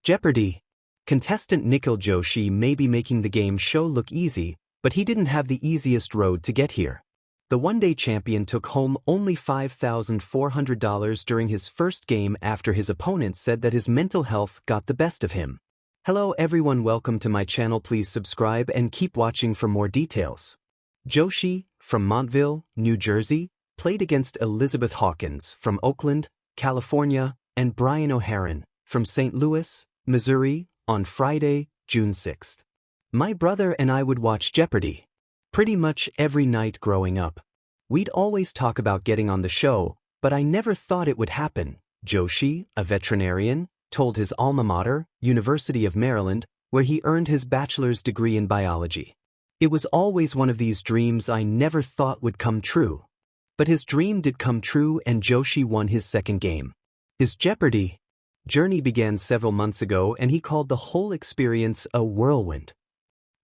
Jeopardy! Contestant Nikhil Joshi may be making the game show look easy, but he didn't have the easiest road to get here. The one-day champion took home only $5,400 during his first game after his opponent said that his mental health got the best of him. Hello everyone, welcome to my channel. Please subscribe and keep watching for more details. Joshi, from Montville, New Jersey, played against Elizabeth Hawkins from Oakland, California, and Brian O'Haron from St. Louis, Missouri, on Friday, June 6th. My brother and I would watch Jeopardy pretty much every night growing up. We'd always talk about getting on the show, but I never thought it would happen, Joshi, a veterinarian, told his alma mater, University of Maryland, where he earned his bachelor's degree in biology. It was always one of these dreams I never thought would come true. But his dream did come true and Joshi won his second game. His Jeopardy journey began several months ago and he called the whole experience a whirlwind.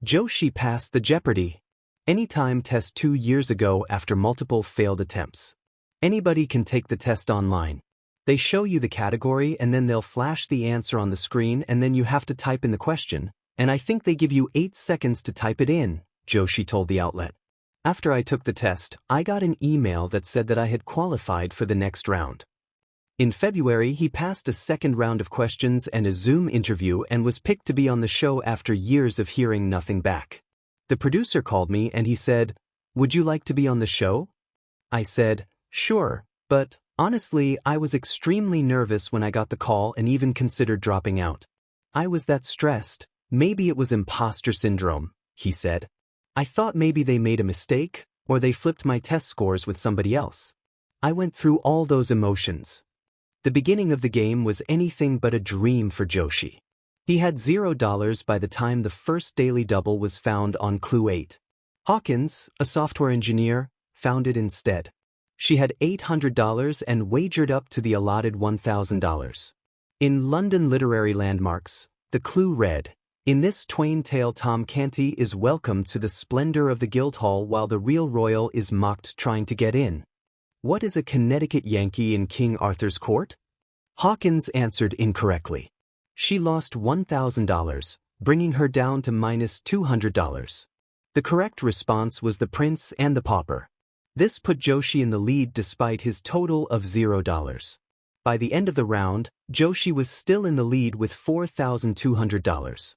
Joshi passed the Jeopardy Anytime test 2 years ago after multiple failed attempts. Anybody can take the test online. They show you the category and then they'll flash the answer on the screen and then you have to type in the question, and I think they give you 8 seconds to type it in, Joshi told the outlet. After I took the test, I got an email that said that I had qualified for the next round. In February, he passed a second round of questions and a Zoom interview and was picked to be on the show after years of hearing nothing back. The producer called me and he said, "Would you like to be on the show?" I said, "Sure, but honestly, I was extremely nervous when I got the call and even considered dropping out. I was that stressed. Maybe it was imposter syndrome," he said. "I thought maybe they made a mistake, or they flipped my test scores with somebody else. I went through all those emotions." The beginning of the game was anything but a dream for Joshi. He had $0 by the time the first daily double was found on Clue 8. Hawkins, a software engineer, found it instead. She had $800 and wagered up to the allotted $1,000. In London Literary Landmarks, the clue read, "In this twain tale Tom Canty is welcomed to the splendor of the Guildhall while the real royal is mocked trying to get in. What is a Connecticut Yankee in King Arthur's court?" Hawkins answered incorrectly. She lost $1,000, bringing her down to minus $200. The correct response was the Prince and the Pauper. This put Joshi in the lead despite his total of $0. By the end of the round, Joshi was still in the lead with $4,200.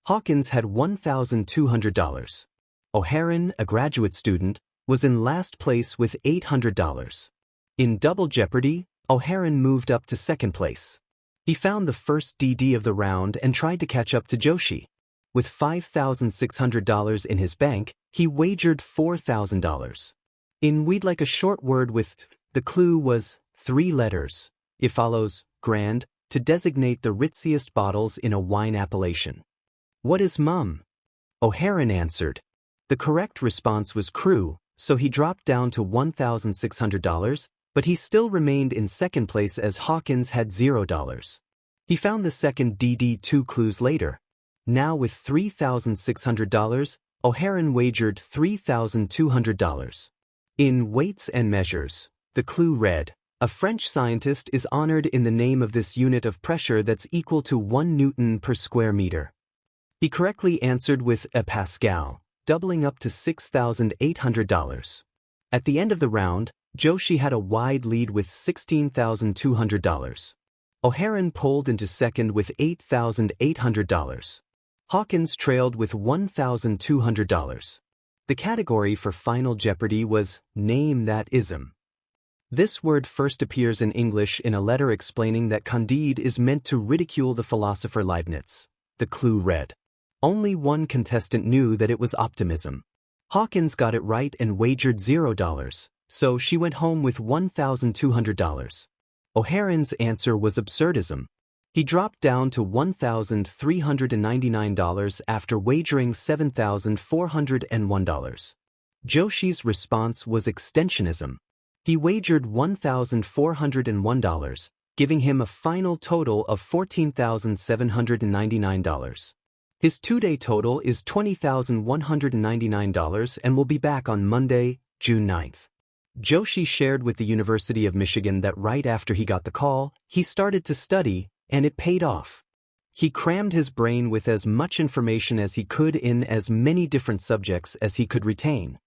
Hawkins had $1,200. O'Haron, a graduate student, was in last place with $800. In Double Jeopardy, O'Haron moved up to second place. He found the first DD of the round and tried to catch up to Joshi. With $5,600 in his bank, he wagered $4,000. In We'd Like a Short Word with, the clue was 3 letters. It follows, grand, to designate the ritziest bottles in a wine appellation. "What is mum?" O'Haron answered. The correct response was crew, so he dropped down to $1,600, but he still remained in second place as Hawkins had $0. He found the second DD 2 clues later. Now with $3,600, O'Haron wagered $3,200. In Weights and Measures, the clue read, "A French scientist is honored in the name of this unit of pressure that's equal to 1 Newton per square meter." He correctly answered with a Pascal, doubling up to $6,800. At the end of the round, Joshi had a wide lead with $16,200. O'Haron pulled into second with $8,800. Hawkins trailed with $1,200. The category for Final Jeopardy was Name That Ism. This word first appears in English in a letter explaining that Candide is meant to ridicule the philosopher Leibniz. The clue read, "Only one contestant knew that it was optimism." Hawkins got it right and wagered $0, so she went home with $1,200. O'Haron's answer was absurdism. He dropped down to $1,399 after wagering $7,401. Joshi's response was extensionism. He wagered $1,401, giving him a final total of $14,799. His 2-day total is $20,199 and will be back on Monday, June 9th. Joshi shared with the University of Michigan that right after he got the call, he started to study, and it paid off. He crammed his brain with as much information as he could in as many different subjects as he could retain.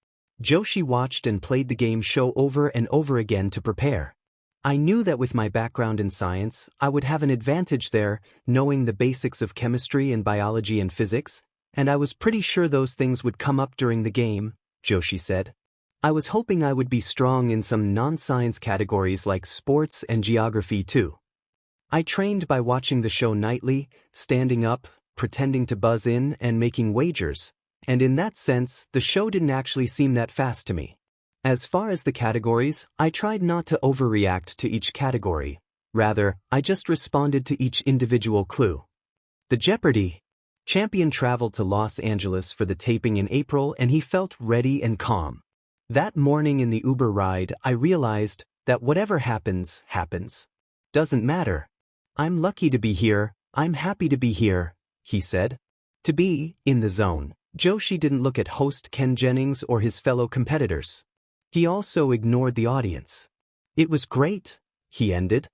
Joshi watched and played the game show over and over again to prepare. I knew that with my background in science, I would have an advantage there, knowing the basics of chemistry and biology and physics, and I was pretty sure those things would come up during the game, Joshi said. I was hoping I would be strong in some non-science categories like sports and geography too. I trained by watching the show nightly, standing up, pretending to buzz in, and making wagers, and in that sense, the show didn't actually seem that fast to me. As far as the categories, I tried not to overreact to each category. Rather, I just responded to each individual clue. The Jeopardy! Champion traveled to Los Angeles for the taping in April, and he felt ready and calm. That morning in the Uber ride, I realized that whatever happens, happens. Doesn't matter. I'm lucky to be here, I'm happy to be here, he said. To be in the zone. Joshi didn't look at host Ken Jennings or his fellow competitors. He also ignored the audience. It was great, he ended.